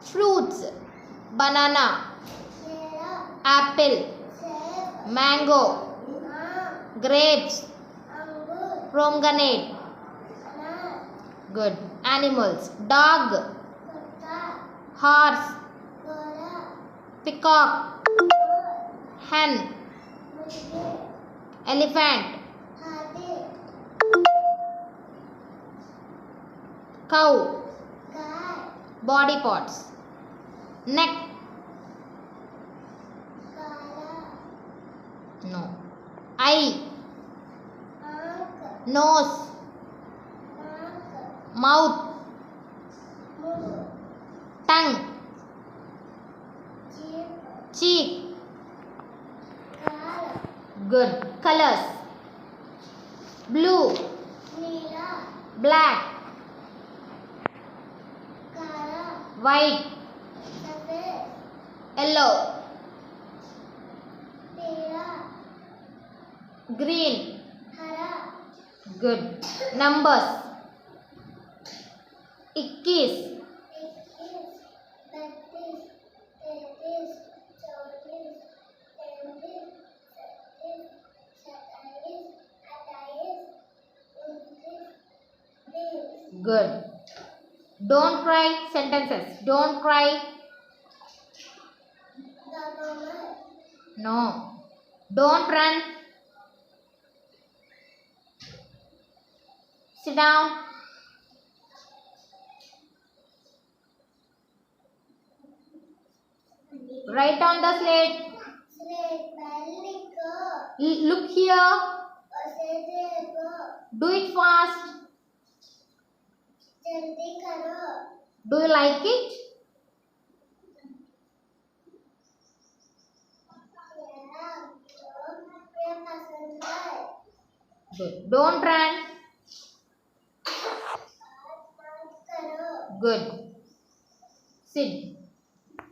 Fruits. Banana. Apple. Mango. Grapes. Pomegranate. Good. Animals. Dog. Horse. Peacock. Hen. Elephant. Cow. Body parts. Neck. No. Eye. Nose. Mouth. Tongue. Cheek. Good. Colors. Blue. Black. White. Yellow. Green. Good. Numbers. 21. 28. Good. Don't cry sentences. Don't cry. No. Don't run. Sit down. Write on the slate. Look here. Do it fast. Do you like it? Good. Don't run. Good. Sit.